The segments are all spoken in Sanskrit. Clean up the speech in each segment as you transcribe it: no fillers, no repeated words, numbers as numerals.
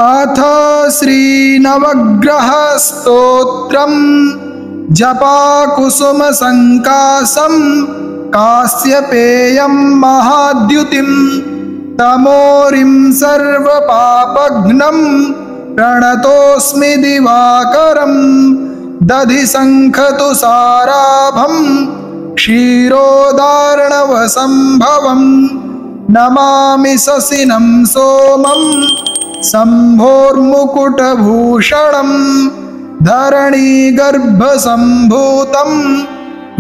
अथ श्रीनवग्रहस्तोत्रम् जपाकुसुमसङ्कासं कास्यपेयं महाद्युतिं तमोरिं सर्वपापघ्नं प्रणतोऽस्मि दिवाकरं दधिशङ्खतुषाराभं क्षीरोदार्णवसम्भवं नमामि शशिनं सोमं शम्भोर्मुकुटभूषणं धरणीगर्भसम्भूतं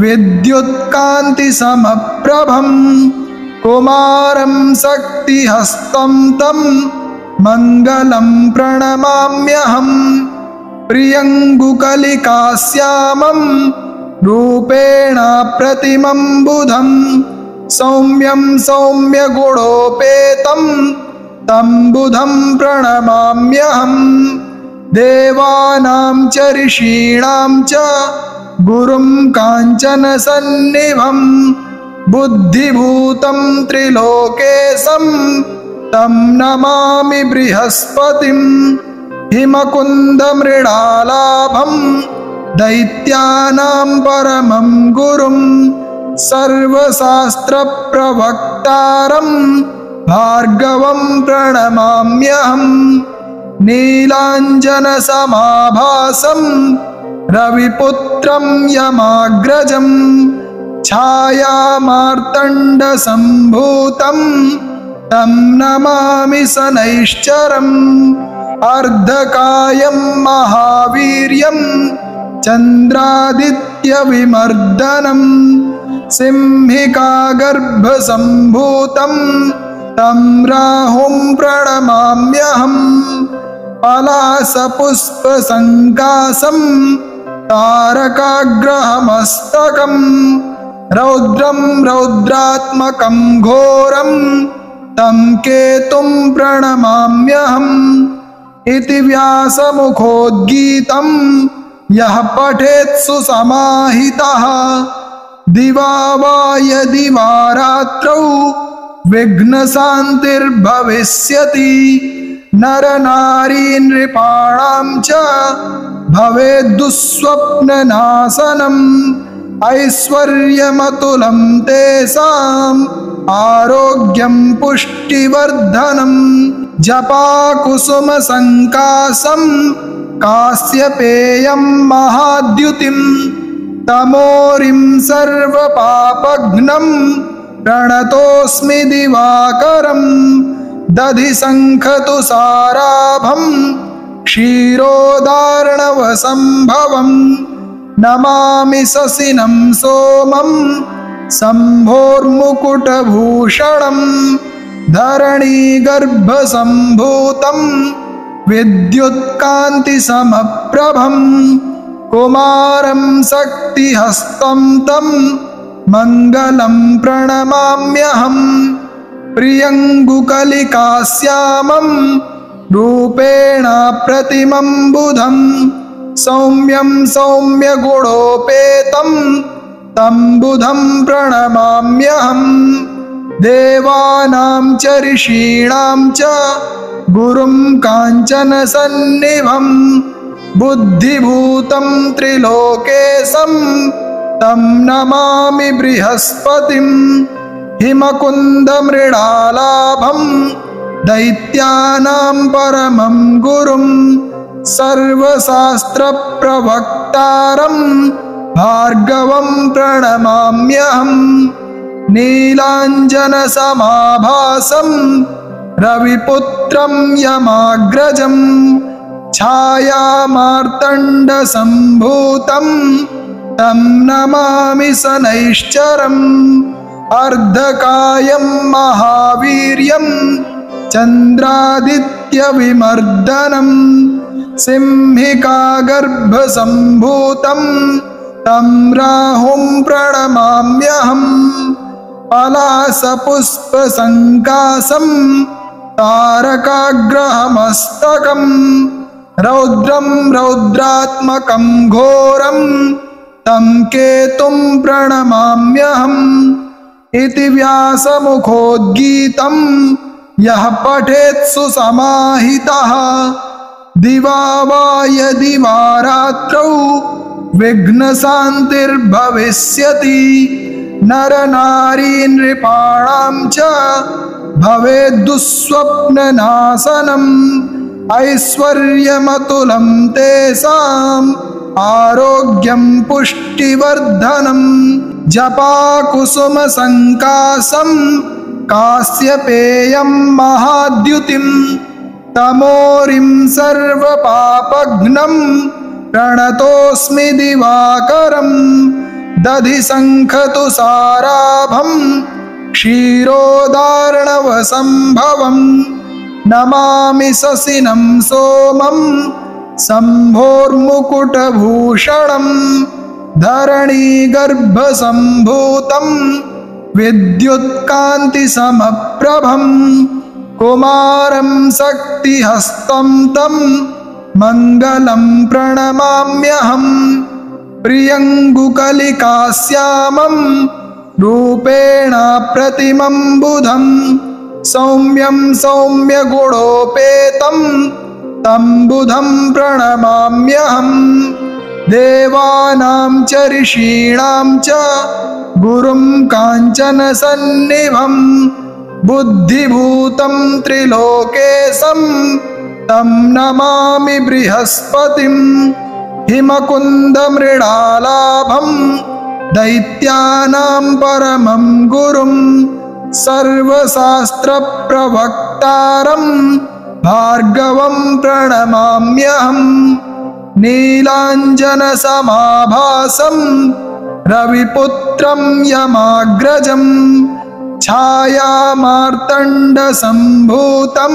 विद्युत्कान्तिसमप्रभं कुमारं शक्तिहस्तं तं मङ्गलं प्रणमाम्यहं प्रियङ्गुकलिकाश्यामं रूपेण प्रतिमं बुधं सौम्यं सौम्यगुणोपेतं तं बुधं प्रणमाम्यहं देवानां च ऋषीणां च गुरुं काञ्चनसन्निभं बुद्धिभूतं त्रिलोकेशं तं नमामि बृहस्पतिं हिमकुन्दमृडालाभं दैत्यानां परमं गुरुं सर्वशास्त्रप्रवक्तारं भार्गवं प्रणमाम्यहं नीलाञ्जनसमाभासं रविपुत्रं यमाग्रजं छायामार्तण्डसम्भूतं तं नमामि शनैश्चरम् अर्धकायं महावीर्यं चन्द्रादित्यविमर्दनं सिंहिकागर्भसम्भूतं तं राहुं प्रणमाम्यहं पलाशपुष्पसङ्कासं तारकाग्रहमस्तकं रौद्रं रौद्रात्मकं घोरं तं केतुं प्रणमाम्यहम् इति व्यासमुखोद्गीतं यः पठेत् सुसमाहितः दिवा वा यदि वा रात्रौ विघ्नशान्तिर्भविष्यति नरनारी नृपाणां च भवेद्दुःस्वप्ननाशनम् ऐश्वर्यमतुलं तेषाम् आरोग्यं पुष्टिवर्धनं जपाकुसुमसङ्कासं कास्यपेयं महाद्युतिं तमोरिं सर्वपापघ्नं प्रणतोऽस्मि दिवाकरं दधिशङ्खतुषाराभं क्षीरोदार्णवसम्भवं नमामि शशिनं सोमं शम्भोर्मुकुटभूषणं धरणीगर्भसम्भूतं विद्युत्कान्तिसमप्रभं कुमारं शक्तिहस्तं तं मङ्गलं प्रणमाम्यहं प्रियङ्गुकलिकाश्यामं रूपेण प्रतिमं बुधं सौम्यं सौम्यगुणोपेतं तं बुधं प्रणमाम्यहं देवानां च ऋषीणां च गुरुं काञ्चनसन्निभं बुद्धिभूतं त्रिलोकेशं तं नमामि बृहस्पतिं हिमकुन्दमृडालाभं दैत्यानां परमं गुरुं सर्वशास्त्रप्रवक्तारं भार्गवं प्रणमाम्यहं नीलाञ्जनसमाभासं रविपुत्रं यमाग्रजं छायामार्तण्डसम्भूतं तं नमामि शनैश्चरम् अर्धकायं महावीर्यं चन्द्रादित्यविमर्दनं सिंहिकागर्भसम्भूतं तं राहुं प्रणमाम्यहं पलाशपुष्पसङ्कासं तारकाग्रहमस्तकं रौद्रं रौद्रात्मकं घोरं तं केतुं प्रणमाम्यहम् इति व्यासमुखोद्गीतं यः पठेत्सु समाहितः दिवा वा यदि वा रात्रौ विघ्नशान्तिर्भविष्यति नरनारी नृपाणां च भवेद्दुःस्वप्ननाशनम् ऐश्वर्यमतुलं तेषाम् आरोग्यं पुष्टिवर्धनम् जपाकुसुमसङ्काशं कास्यपेयं महाद्युतिं तमोरिं सर्वपापघ्नं प्रणतोऽस्मि दिवाकरं दधिशङ्खतुषाराभं क्षीरोदार्णवसम्भवं नमामि शशिनं सोमं शम्भोर्मुकुटभूषणं धरणीगर्भसम्भूतं विद्युत्कान्तिसमप्रभं कुमारं शक्तिहस्तं तं मङ्गलं प्रणमाम्यहम् प्रियङ्गुकलिकाश्यामं रूपेण प्रतिमं बुधं सौम्यं सौम्यगुणोपेतं तं बुधं प्रणमाम्यहम् देवानां च ऋषीणां च गुरुं काञ्चनसन्निभं बुद्धिभूतं त्रिलोकेशं तं नमामि बृहस्पतिं हिमकुन्दमृडालाभं दैत्यानां परमं गुरुं सर्वशास्त्रप्रवक्तारं भार्गवं प्रणमाम्यहम् नीलाञ्जनसमाभासं रविपुत्रं यमाग्रजं छायामार्तण्डसम्भूतं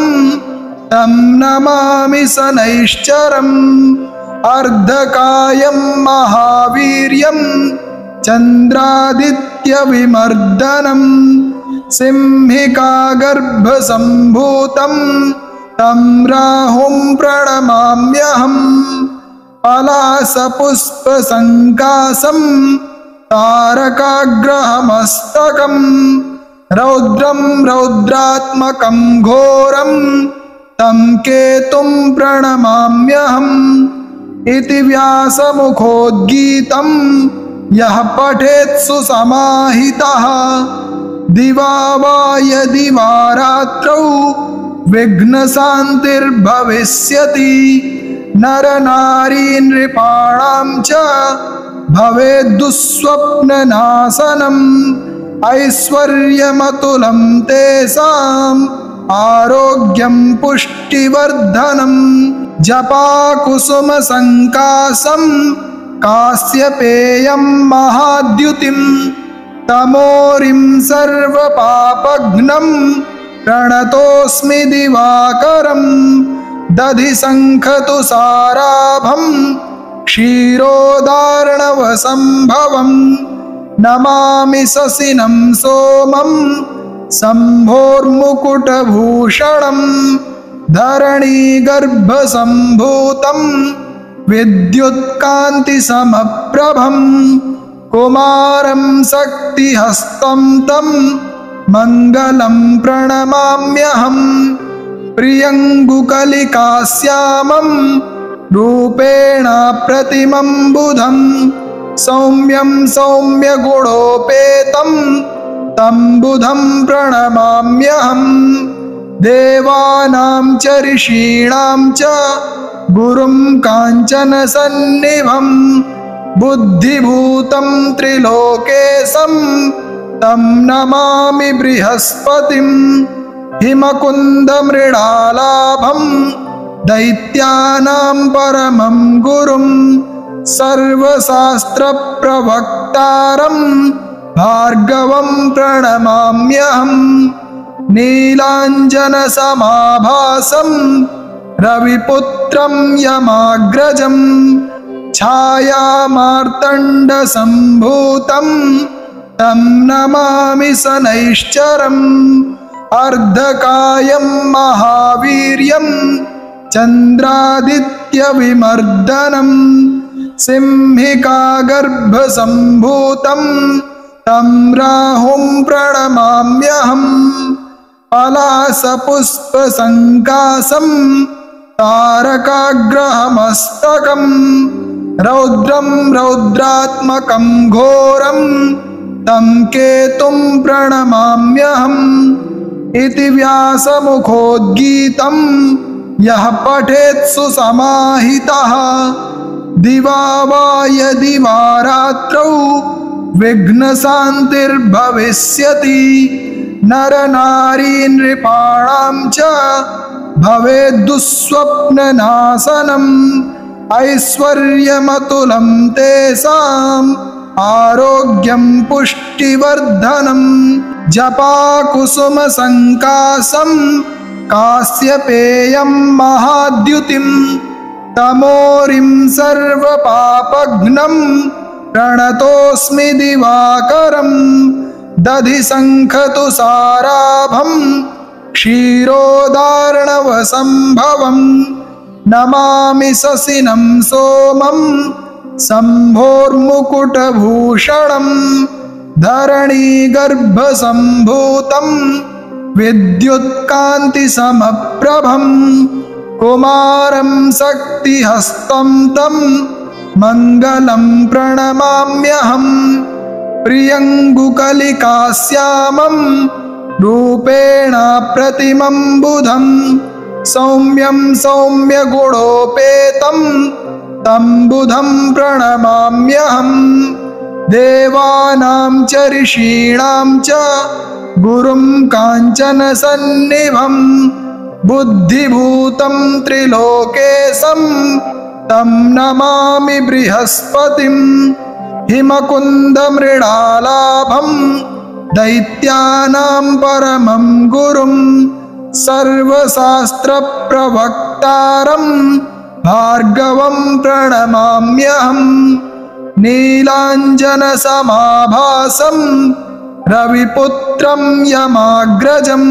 तं नमामि शनैश्चरम् अर्धकायं महावीर्यं चन्द्रादित्यविमर्दनं सिंहिकागर्भसम्भूतं तं राहुं प्रणमाम्यहम् पलाशपुष्पसङ्काशं तारकाग्रहमस्तकं रौद्रं रौद्रात्मकं घोरं तं केतुं प्रणमाम्यहम् इति व्यासमुखोद्गीतं यः पठेत्सु समाहितः दिवा वा यदि वा रात्रौ विघ्नशान्तिर्भविष्यति नरनारी नृपाणां च भवेद्दुःस्वप्ननाशनम् ऐश्वर्यमतुलं तेषाम् आरोग्यं पुष्टिवर्धनम् जपाकुसुमसङ्काशं कास्यपेयं महाद्युतिं तमोरिं सर्वपापघ्नं प्रणतोऽस्मि दिवाकरं दधिशङ्खतुषाराभं क्षीरोदार्णवसम्भवं नमामि शशिनं सोमं शम्भोर्मुकुटभूषणं धरणीगर्भसम्भूतं विद्युत्कान्तिसमप्रभं कुमारं शक्तिहस्तं तं मङ्गलं प्रणमाम्यहम् प्रियङ्गुकलिकाश्यामं रूपेण प्रतिमं बुधं सौम्यं सौम्यगुणोपेतं तं बुधं प्रणमाम्यहम् देवानां च ऋषीणां च गुरुं काञ्चनसन्निभं बुद्धिभूतं त्रिलोकेशं तं नमामि बृहस्पतिं हिमकुन्दमृडालाभं दैत्यानां परमं गुरुं सर्वशास्त्रप्रवक्तारं भार्गवं प्रणमाम्यहम् नीलाञ्जनसमाभासं रविपुत्रं यमाग्रजं छायामार्तण्डसम्भूतं तं नमामि शनैश्चरम् अर्धकायं महावीर्यं चन्द्रादित्यविमर्दनं सिंहिकागर्भसम्भूतं तं राहुं प्रणमाम्यहम् पलासपुष्पसङ्कासं तारकाग्रहमस्तकं रौद्रं रौद्रात्मकं घोरं तं केतुं प्रणमाम्यहम् इति व्यासमुखोद्गीतं यः पठेत्सु समाहितः दिवा वा यदि वा रात्रौ विघ्नशान्तिर्भविष्यति नरनारी नृपाणां च भवेद्दुःस्वप्ननाशनम् ऐश्वर्यमतुलं तेषाम् आरोग्यं पुष्टिवर्धनम् जपाकुसुमसङ्कासं कास्यपेयं महाद्युतिं तमोरिं सर्वपापघ्नं प्रणतोऽस्मि दिवाकरम् दधिशङ्खतुषाराभं क्षीरोदार्णवसम्भवं नमामि शशिनं सोमं शम्भोर्मुकुटभूषणं धरणीगर्भसम्भूतं विद्युत्कान्तिसमप्रभं कुमारं शक्तिहस्तं तं मङ्गलं प्रणमाम्यहम् प्रियङ्गुकलिकाश्यामं रूपेण प्रतिमं बुधं सौम्यं सौम्यगुणोपेतं तं बुधं प्रणमाम्यहम् देवानां च ऋषीणां च गुरुं काञ्चनसन्निभं बुद्धिभूतं त्रिलोकेशं तं नमामि बृहस्पतिम् हिमकुन्दमृडालाभं दैत्यानां परमं गुरुं सर्वशास्त्रप्रवक्तारं भार्गवं प्रणमाम्यहम् नीलाञ्जनसमाभासं रविपुत्रं यमाग्रजं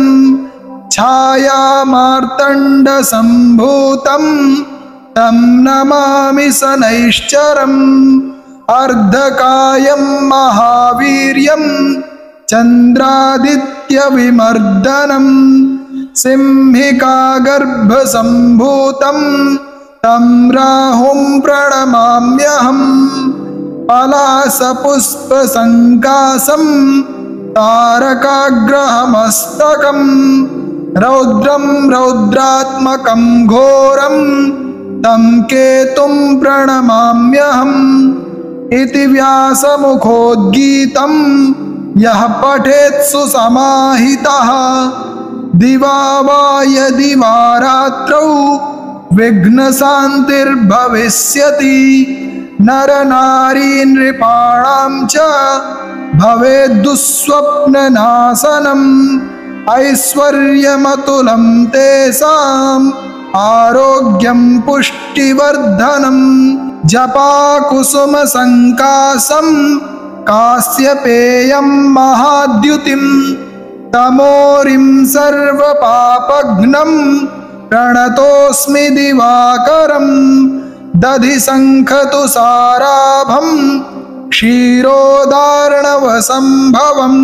छायामार्तण्डसम्भूतं तं नमामि शनैश्चरम् अर्धकायं महावीर्यं चन्द्रादित्यविमर्दनं सिंहिकागर्भसम्भूतं तं राहुं प्रणमाम्यहम् पलासपुष्पसङ्कासं तारकाग्रहमस्तकं रौद्रं रौद्रात्मकं घोरं तं केतुं प्रणमाम्यहम् इति व्यासमुखोद्गीतं यः पठेत्सु समाहितः दिवा वा यदि वा रात्रौ विघ्नशान्तिर्भविष्यति नरनारी नृपाणां च भवेद्दुःस्वप्ननाशनम् ऐश्वर्यमतुलं तेषाम् आरोग्यं पुष्टिवर्धनम् जपाकुसुमसङ्कासं कास्यपेयं महाद्युतिं तमोरिं सर्वपापघ्नं प्रणतोऽस्मि दिवाकरम् दधिशङ्खतुषाराभं क्षीरोदार्णवसम्भवं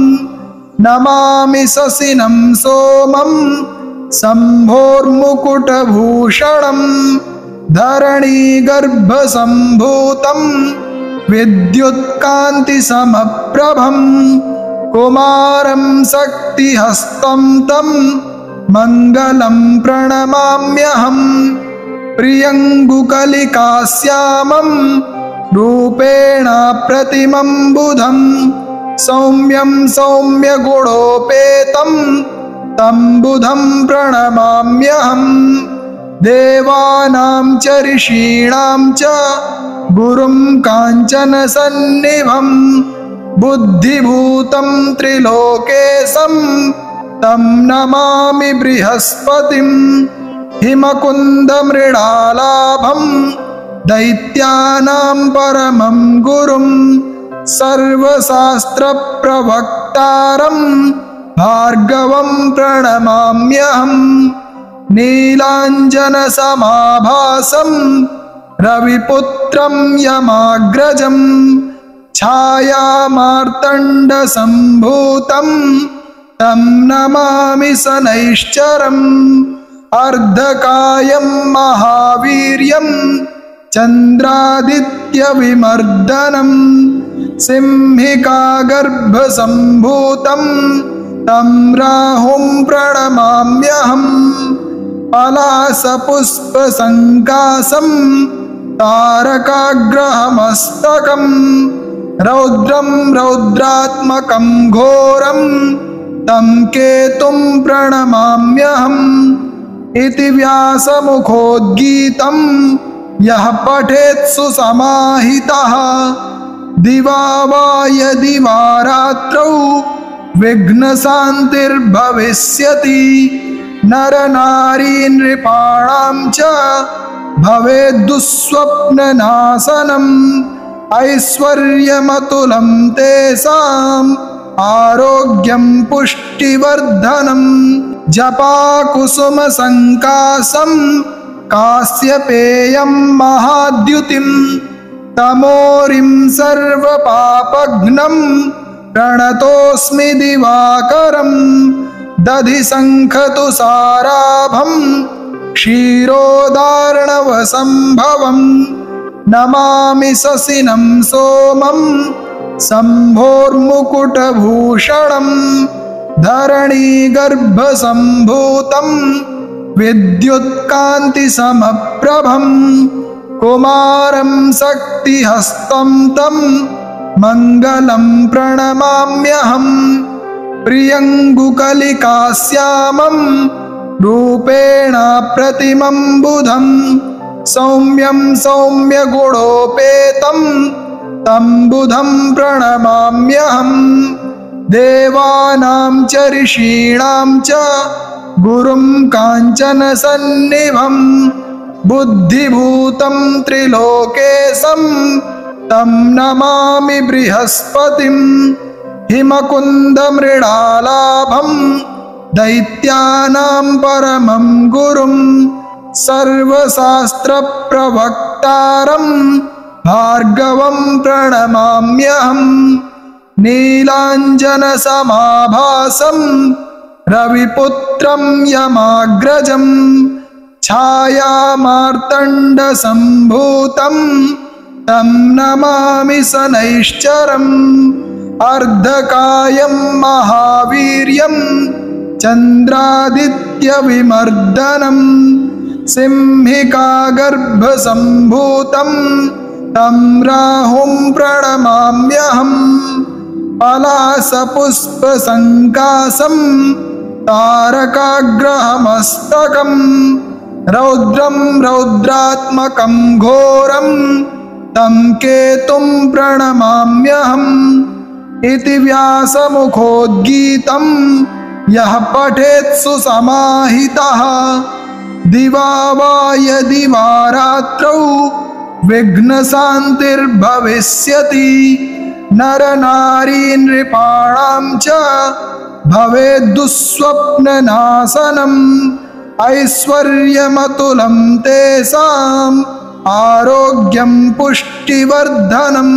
नमामि शशिनं सोमं शम्भोर्मुकुटभूषणं धरणीगर्भसम्भूतं विद्युत्कान्तिसमप्रभं कुमारं शक्तिहस्तं तं मङ्गलं प्रणमाम्यहम् प्रियङ्गुकलिकाश्यामं रूपेण प्रतिमं बुधं सौम्यं सौम्यगुणोपेतं तं बुधं प्रणमाम्यहम् देवानां च ऋषीणां च गुरुं काञ्चनसन्निभं बुद्धिभूतं त्रिलोकेशं तं नमामि बृहस्पतिम् हिमकुन्दमृडालाभं दैत्यानां परमं गुरुं सर्वशास्त्रप्रवक्तारं भार्गवं प्रणमाम्यहम् नीलाञ्जनसमाभासं रविपुत्रं यमाग्रजं छायामार्तण्डसम्भूतं तं नमामि शनैश्चरम् अर्धकायं महावीर्यं चन्द्रादित्यविमर्दनं सिंहिकागर्भसम्भूतं तं राहुं प्रणमाम्यहम् पलासपुष्पसङ्कासं तारकाग्रहमस्तकं रौद्रं रौद्रात्मकं घोरं तं केतुं प्रणमाम्यहम् इति व्यासमुखोद्गीतं यः पठेत् सुसमाहितः दिवा वा यदि वा रात्रौ विघ्नशान्तिर्भविष्यति नरनारी नृपाणां च भवेद्दुःस्वप्ननाशनम् ऐश्वर्यमतुलं तेषाम् आरोग्यं पुष्टिवर्धनम् जपाकुसुमसङ्काशं कास्यपेयं महाद्युतिं तमोरिं सर्वपापघ्नं प्रणतोऽस्मि दिवाकरं दधिशङ्खतुषाराभं क्षीरोदार्णवसम्भवं नमामि शशिनं सोमं शम्भोर्मुकुटभूषणं धरणीगर्भसम्भूतं विद्युत्कान्तिसमप्रभं कुमारं शक्तिहस्तं तं मङ्गलं प्रणमाम्यहम् प्रियङ्गुकलिकाश्यामं रूपेण प्रतिमं बुधं सौम्यं सौम्यगुणोपेतं तं बुधं प्रणमाम्यहम् देवानां च ऋषीणां च गुरुं काञ्चनसन्निभं बुद्धिभूतं त्रिलोकेशं तं नमामि बृहस्पतिं हिमकुन्दमृडालाभं दैत्यानां परमं गुरुं सर्वशास्त्रप्रवक्तारं भार्गवं प्रणमाम्यहम् नीलाञ्जनसमाभासं रविपुत्रं यमाग्रजं छायामार्तण्डसम्भूतं तं नमामि शनैश्चरम् अर्धकायं महावीर्यं चन्द्रादित्यविमर्दनं सिंहिकागर्भसम्भूतं तं राहुं प्रणमाम्यहम् पलासपुष्पसङ्कासं तारकाग्रहमस्तकं रौद्रं रौद्रात्मकं घोरं तं केतुं प्रणमाम्यहम् इति व्यासमुखोद्गीतं यः पठेत् सुसमाहितः दिवा वा यदि वा रात्रौ विघ्नशान्तिर्भविष्यति नरनारी नृपाणां च भवेद्दुःस्वप्ननाशनम् ऐश्वर्यमतुलं तेषाम् आरोग्यं पुष्टिवर्धनम्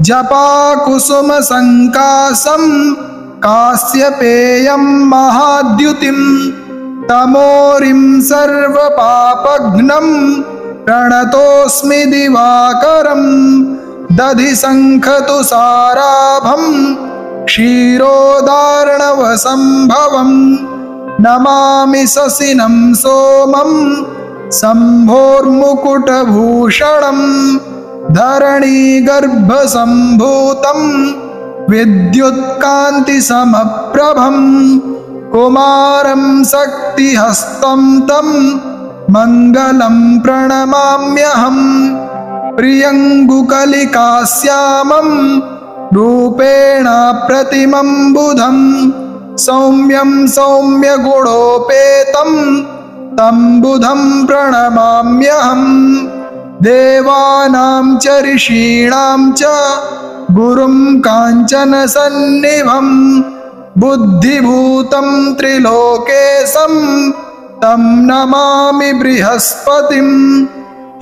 जपाकुसुमसङ्काशं कास्यपेयं महाद्युतिं तमोरिं सर्वपापघ्नं प्रणतोऽस्मि दिवाकरं दधिशङ्खतुषाराभं क्षीरोदार्णवसम्भवं नमामि शशिनं सोमं शम्भोर्मुकुटभूषणं धरणीगर्भसम्भूतं विद्युत्कान्तिसमप्रभं कुमारं शक्तिहस्तं तं मङ्गलं प्रणमाम्यहम् प्रियङ्गुकलिकाश्यामं रूपेण प्रतिमं बुधं सौम्यं सौम्यगुणोपेतं तं बुधं प्रणमाम्यहम् देवानां च ऋषीणां च गुरुं काञ्चनसन्निभं बुद्धिभूतं त्रिलोकेशं तं नमामि बृहस्पतिं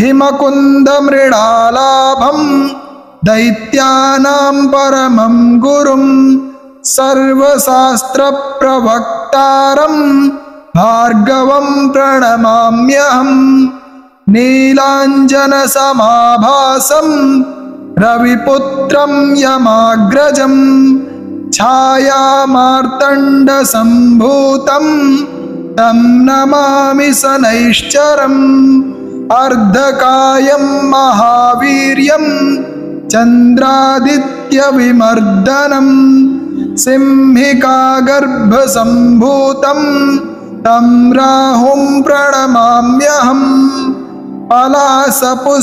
हिमकुन्दमृडालाभं दैत्यानां परमं गुरुं सर्वशास्त्रप्रवक्तारं भार्गवं प्रणमाम्यहम् नीलाञ्जनसमाभासं रविपुत्रं यमाग्रजम् छायामार्तण्डसम्भूतं तं नमामि शनैश्चरम् अर्धकायं महावीर्यं चन्द्रादित्यविमर्दनं सिंहिकागर्भसम्भूतं तं राहुं प्रणमाम्यहम् पलासपुष्पसङ्कासं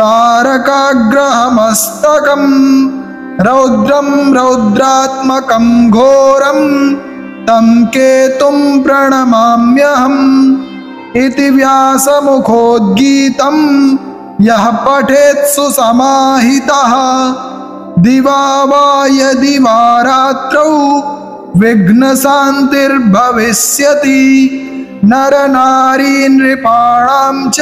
तारकाग्रहमस्तकं रौद्रं रौद्रात्मकं घोरं तं केतुं प्रणमाम्यहम् इति व्यासमुखोद्गीतं यः पठेत्सु समाहितः दिवा वा यदि वा रात्रौ विघ्नशान्तिर्भविष्यति नरनारी नृपाणां च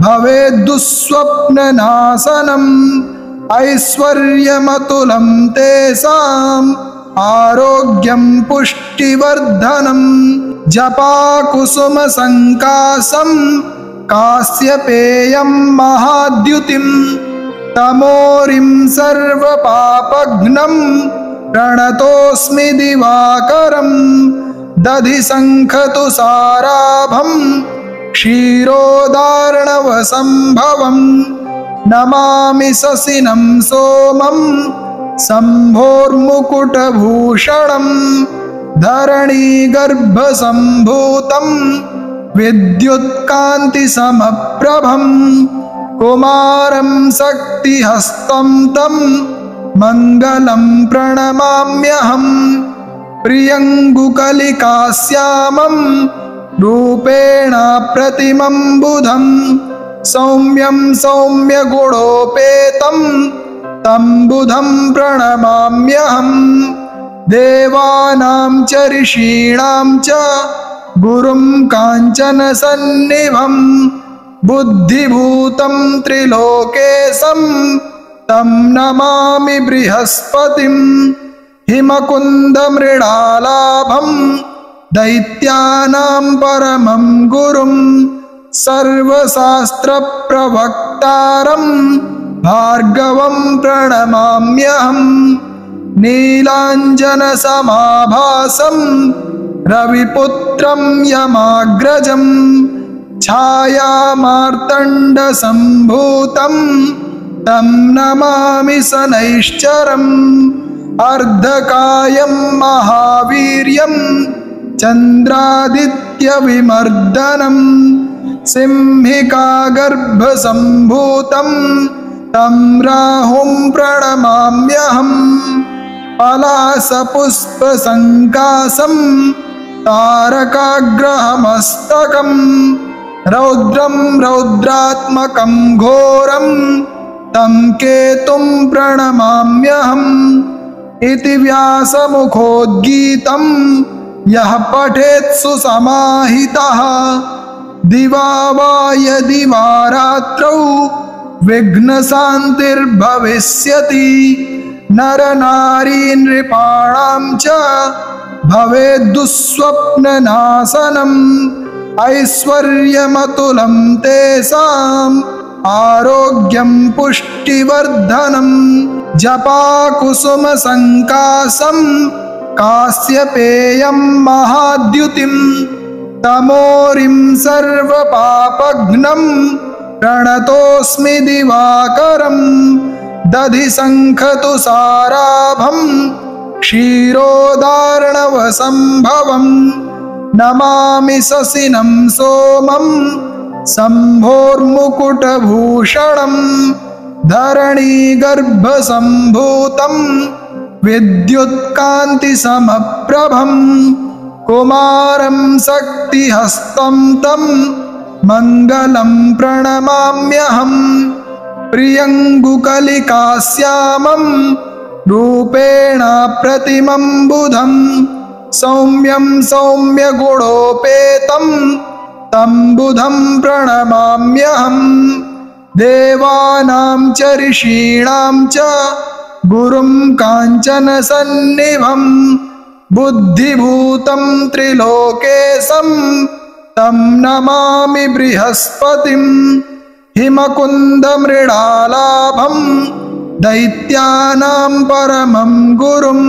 भवेद्दुःस्वप्ननाशनम् ऐश्वर्यमतुलं तेषाम् आरोग्यं पुष्टिवर्धनम् जपाकुसुमसङ्कासं कास्यपेयं महाद्युतिं तमोरिं सर्वपापघ्नं प्रणतोऽस्मि दिवाकरं दधिशङ्खतुषाराभं क्षीरोदार्णवसम्भवं नमामि शशिनं सोमं शम्भोर्मुकुटभूषणं धरणीगर्भसम्भूतं विद्युत्कान्तिसमप्रभं कुमारं शक्तिहस्तं तं मङ्गलं प्रणमाम्यहम् प्रियङ्गुकलिकाश्यामं रूपेण प्रतिमं बुधं सौम्यं सौम्यगुणोपेतं तं बुधं प्रणमाम्यहम् देवानां च ऋषीणां च गुरुं काञ्चनसन्निभं बुद्धिभूतं त्रिलोकेशं तं नमामि बृहस्पतिं हिमकुन्दमृडालाभं दैत्यानां परमं गुरुं सर्वशास्त्रप्रवक्तारं भार्गवं प्रणमाम्यहम् नीलाञ्जनसमाभासं रविपुत्रं यमाग्रजं छायामार्तण्डसम्भूतं तं नमामि शनैश्चरम् अर्धकायं महावीर्यं चन्द्रादित्यविमर्दनं सिंहिकागर्भसम्भूतं तं राहुं प्रणमाम्यहम् पलासपुष्पसङ्कासं तारकाग्रहमस्तकं रौद्रं रौद्रात्मकं घोरं तं केतुं प्रणमाम्यहम् इति व्यासमुखोद्गीतं यः पठेत्सु समाहितः दिवा वा यदि वा रात्रौ विघ्नशान्तिर्भविष्यति नरनारी नृपाणां च भवेद्दुःस्वप्ननाशनम् ऐश्वर्यमतुलं तेषाम् आरोग्यं पुष्टिवर्धनम् जपाकुसुमसङ्कासं कास्यपेयं महाद्युतिं तमोरिं सर्वपापघ्नं प्रणतोऽस्मि दिवाकरं दधिशङ्खतुषाराभं क्षीरोदार्णवसम्भवं नमामि शशिनं सोमं शम्भोर्मुकुटभूषणं धरणीगर्भसम्भूतं विद्युत्कान्तिसमप्रभं कुमारं शक्तिहस्तं तं मङ्गलं प्रणमाम्यहम् प्रियङ्गुकलिकाश्यामं रूपेण प्रतिमं बुधं सौम्यं सौम्यगुणोपेतं तं बुधं प्रणमाम्यहम् देवानां च ऋषीणां च गुरुं काञ्चनसन्निभं बुद्धिभूतं त्रिलोकेशं तं नमामि बृहस्पतिं हिमकुन्दमृडालाभं दैत्यानां परमं गुरुं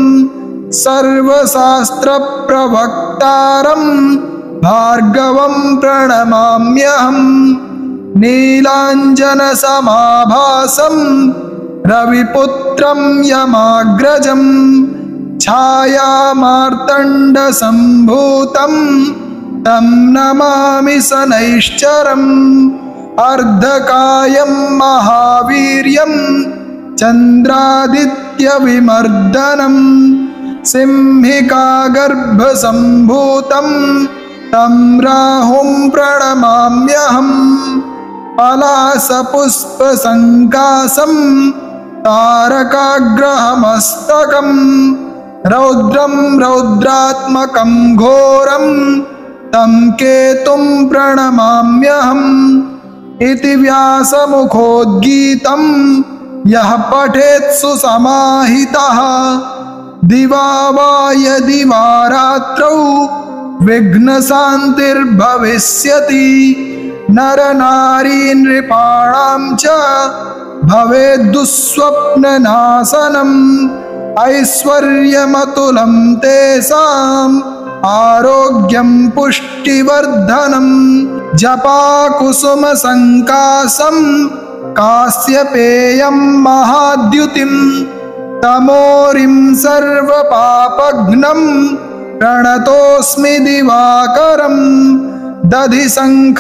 सर्वशास्त्रप्रवक्तारं भार्गवं प्रणमाम्यहम् नीलाञ्जनसमाभासं रविपुत्रं यमाग्रजं छायामार्तण्डसम्भूतं तं नमामि शनैश्चरम् अर्धकायं महावीर्यं चन्द्रादित्यविमर्दनं सिंहिकागर्भसम्भूतं तं राहुं प्रणमाम्यहम् पलासपुष्पसङ्कासं तारकाग्रहमस्तकं रौद्रं रौद्रात्मकं घोरं तं केतुं प्रणमाम्यहम् इति व्यासमुखोद्गीतं यः पठेत् सुसमाहितः दिवा वा यदि वा रात्रौ विघ्नशान्तिर्भविष्यति नरनारी नृपाणां च भवेद्दुःस्वप्ननाशनम् ऐश्वर्यमतुलं तेषाम् आरोग्यं पुष्टिवर्धनं जपाकुसुमसङ्काशं काश्यपेयं महाद्युतिं तमोरिं सर्वपापघ्नं प्रणतोऽस्मि दिवाकरम् दधिशङ्खतुषाराभं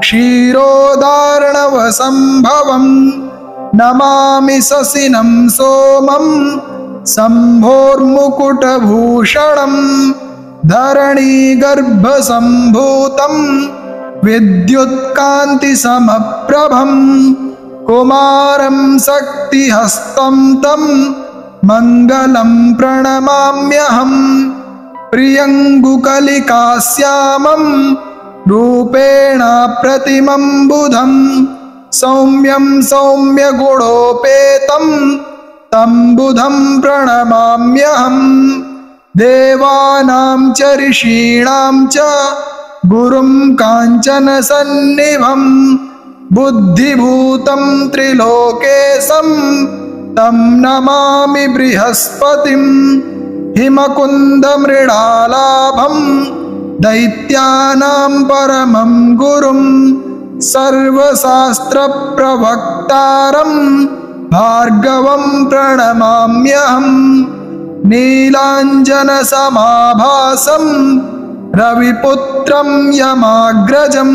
क्षीरोदार्णवसम्भवं नमामि शशिनं सोमं शम्भोर्मुकुटभूषणं धरणीगर्भसम्भूतं विद्युत्कान्तिसमप्रभं कुमारं शक्तिहस्तं तं मङ्गलं प्रणमाम्यहम् प्रियङ्गुकलिकाश्यामं रूपेण प्रतिमं बुधं सौम्यं सौम्यगुणोपेतं तं बुधं प्रणमाम्यहम् देवानां च ऋषीणां च गुरुं काञ्चनसन्निभं बुद्धिभूतं त्रिलोकेशं तं नमामि बृहस्पतिं हिमकुन्दमृडालाभं दैत्यानां परमं गुरुं सर्वशास्त्रप्रवक्तारं भार्गवं प्रणमाम्यहम् नीलाञ्जनसमाभासं रविपुत्रं यमाग्रजं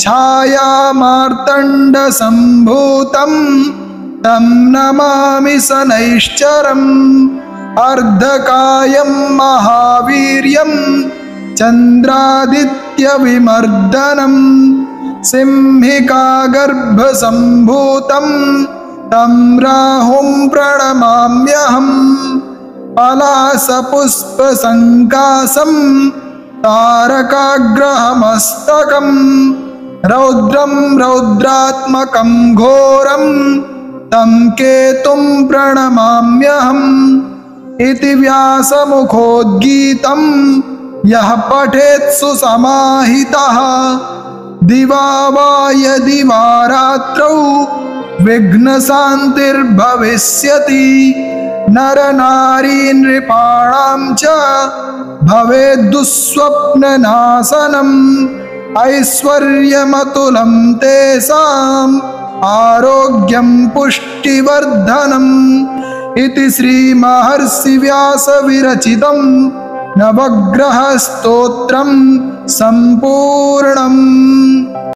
छायामार्तण्डसम्भूतं तं नमामि शनैश्चरम् अर्धकायं महावीर्यं चन्द्रादित्यविमर्दनं सिंहिकागर्भसम्भूतं तं राहुं प्रणमाम्यहम् पलासपुष्पसङ्कासं तारकाग्रहमस्तकं रौद्रं रौद्रात्मकं घोरं तं केतुं प्रणमाम्यहम् इति व्यासमुखोद्गीतं यः पठेत् सुसमाहितः दिवा वा यदि वा रात्रौ विघ्नशान्तिर्भविष्यति नरनारी नृपाणां च भवेद्दुःस्वप्ननाशनम् ऐश्वर्यमतुलं तेषाम् आरोग्यं पुष्टिवर्धनम् इति श्रीमहर्षिव्यासविरचितं नवग्रहस्तोत्रं सम्पूर्णम्।